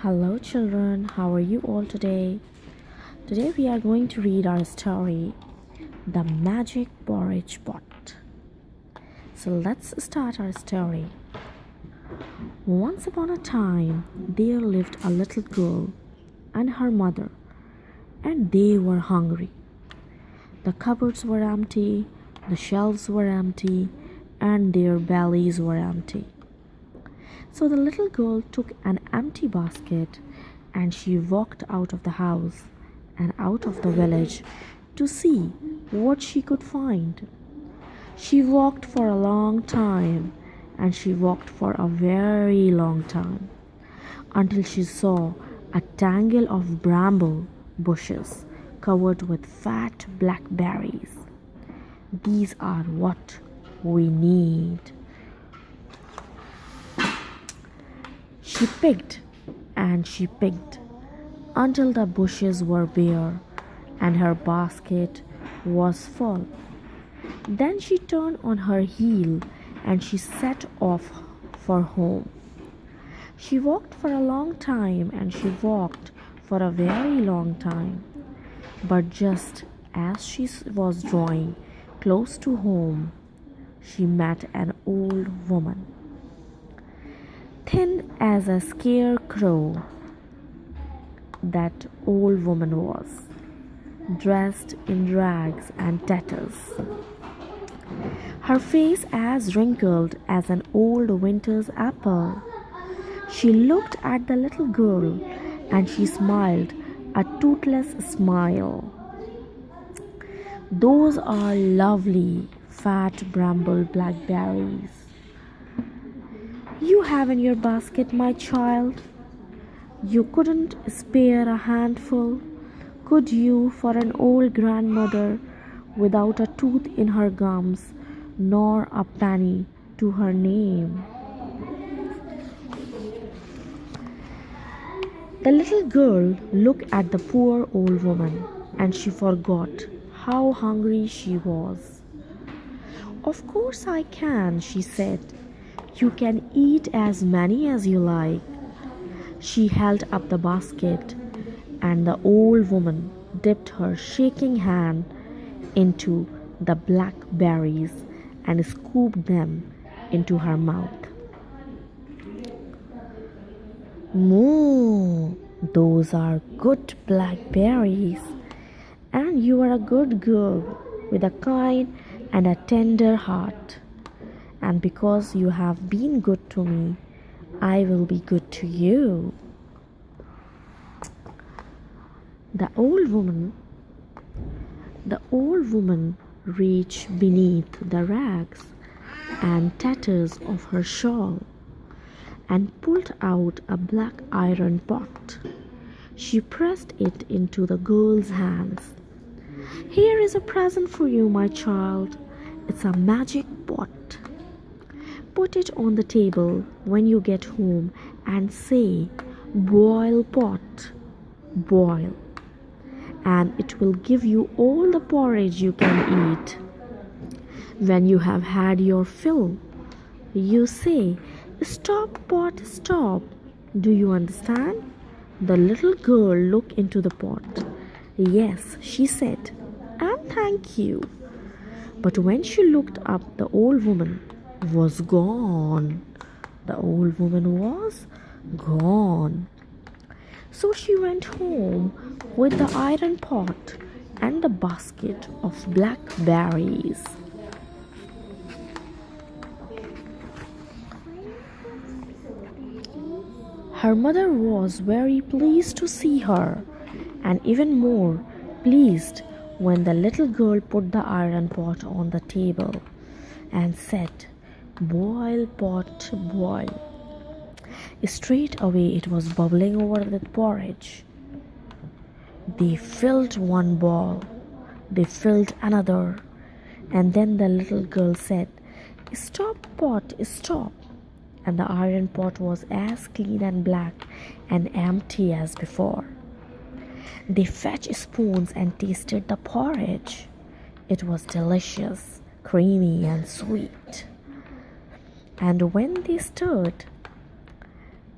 Hello, children. How are you all today? Today we are going to read our story, The Magic Porridge Pot. So let's start our story. Once upon a time, there lived a little girl and her mother, and they were hungry. The cupboards were empty, the shelves were empty, and their bellies were empty. So the little girl took an empty basket and she walked out of the house and out of the village to see what she could find. She walked for a long time and she walked for a very long time until she saw a tangle of bramble bushes covered with fat black berries. These are what we need. She picked and she picked until the bushes were bare and her basket was full. Then she turned on her heel and she set off for home. She walked for a long time and she walked for a very long time. But just as she was drawing close to home, she met an old woman. Thin as a scarecrow, that old woman was, dressed in rags and tatters. Her face as wrinkled as an old winter's apple. She looked at the little girl and she smiled a toothless smile. Those are lovely, fat bramble blackberries you have in your basket, my child. You couldn't spare a handful, could you, for an old grandmother without a tooth in her gums, nor a penny to her name? The little girl looked at the poor old woman and she forgot how hungry she was. Of course I can, she said. You can eat as many as you like. She held up the basket and the old woman dipped her shaking hand into the blackberries and scooped them into her mouth. Moo, those are good blackberries, and you are a good girl with a kind and a tender heart. And because you have been good to me, I will be good to you. The old woman reached beneath the rags and tatters of her shawl and pulled out a black iron pot. She pressed it into the girl's hands. Here is a present for you, my child. It's a magic pot. Put it on the table when you get home and say, "Boil pot, boil," and it will give you all the porridge you can eat. When you have had your fill, you say, "Stop, pot, stop." Do you understand? The little girl looked into the pot. Yes, she said, "and thank you." But when she looked up, the old woman was gone. The old woman was gone. So she went home with the iron pot and the basket of blackberries. Her mother was very pleased to see her, and even more pleased when the little girl put the iron pot on the table and said, "Boil, pot, boil." Straight away it was bubbling over with porridge. They filled one bowl, they filled another, and then the little girl said, "Stop, pot, stop." And the iron pot was as clean and black and empty as before. They fetched spoons and tasted the porridge. It was delicious, creamy and sweet. And when they stirred,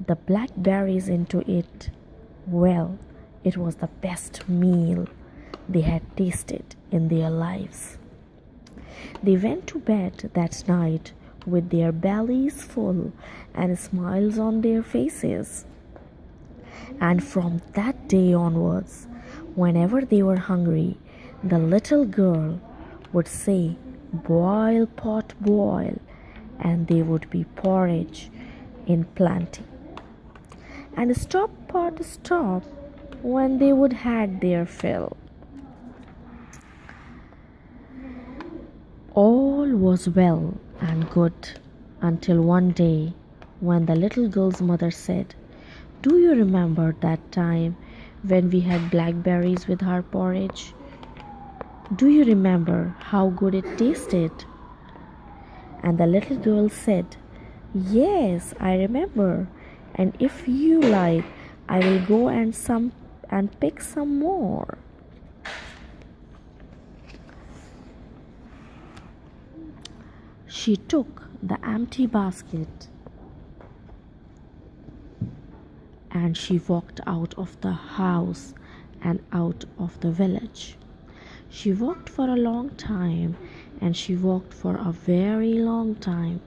the blackberries into it. Well, it was the best meal they had tasted in their lives. They went to bed that night with their bellies full and smiles on their faces. And from that day onwards, whenever they were hungry, the little girl would say, "Boil, pot, boil," and there would be porridge in plenty. And "Stop, pot, stop," when they would had their fill. All was well and good until one day when the little girl's mother said, "Do you remember that time when we had blackberries with our porridge? Do you remember how good it tasted?" And the little girl said, "Yes, I remember, and if you like, I will go and pick some more." She took the empty basket and she walked out of the house and out of the village. She walked for a long time, and she walked for a very long time,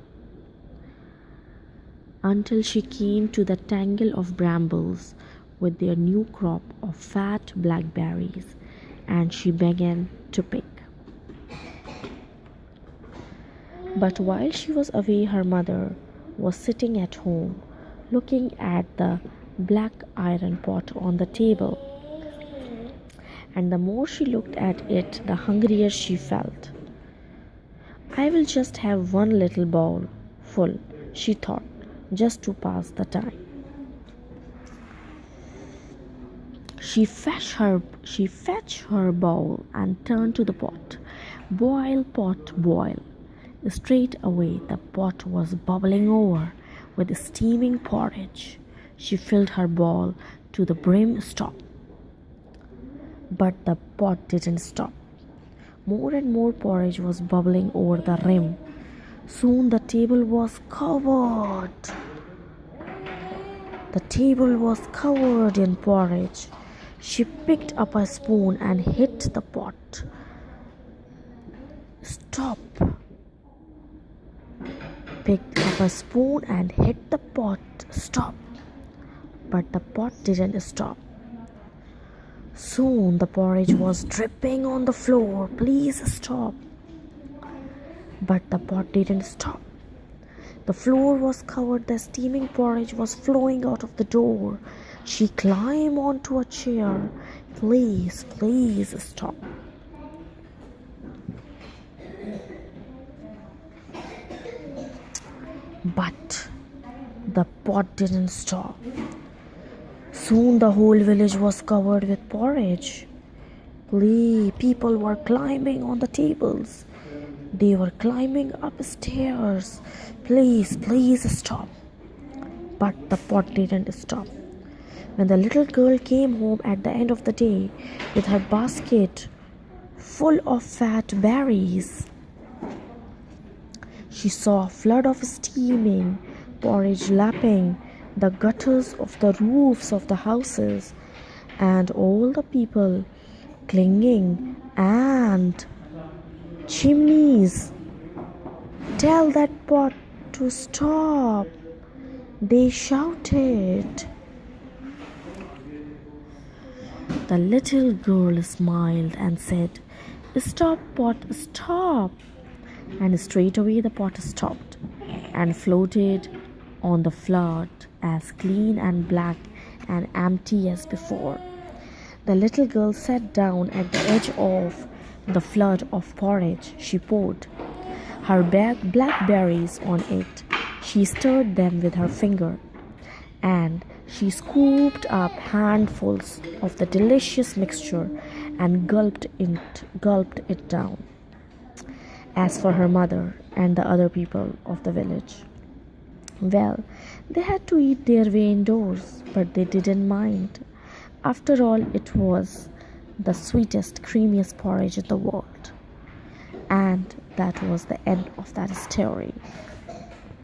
until she came to the tangle of brambles with their new crop of fat blackberries, and she began to pick. But while she was away, her mother was sitting at home, looking at the black iron pot on the table. And the more she looked at it, the hungrier she felt. "I will just have one little bowl full," she thought, "just to pass the time." She fetched her bowl and turned to the pot. "Boil, pot, boil." Straight away the pot was bubbling over with steaming porridge. She filled her bowl to the brim. Stop. But the pot didn't stop. More and more porridge was bubbling over the rim. Soon the table was covered. The table was covered in porridge. She picked up a spoon and hit the pot. "Stop." Picked up a spoon and hit the pot. "Stop." But the pot didn't stop. Soon the porridge was dripping on the floor. "Please stop." But the pot didn't stop. The floor was covered. The steaming porridge was flowing out of the door. She climbed onto a chair. "Please, please stop." But the pot didn't stop. Soon the whole village was covered with porridge. People were climbing on the tables. They were climbing upstairs. "Please, please stop." But the pot didn't stop. When the little girl came home at the end of the day with her basket full of fat berries, she saw a flood of steaming porridge lapping the gutters of the roofs of the houses, and all the people clinging and chimneys. "Tell that pot to stop," they shouted. The little girl smiled and said, "Stop, pot, stop." And straightway the pot stopped and floated on the flood as clean and black and empty as before. The little girl sat down at the edge of the flood of porridge. She poured her blackberries on it. She stirred them with her finger, and she scooped up handfuls of the delicious mixture and gulped it down. As for her mother and the other people of the village, well, they had to eat their way indoors, but they didn't mind. After all, it was the sweetest, creamiest porridge in the world. And that was the end of that story.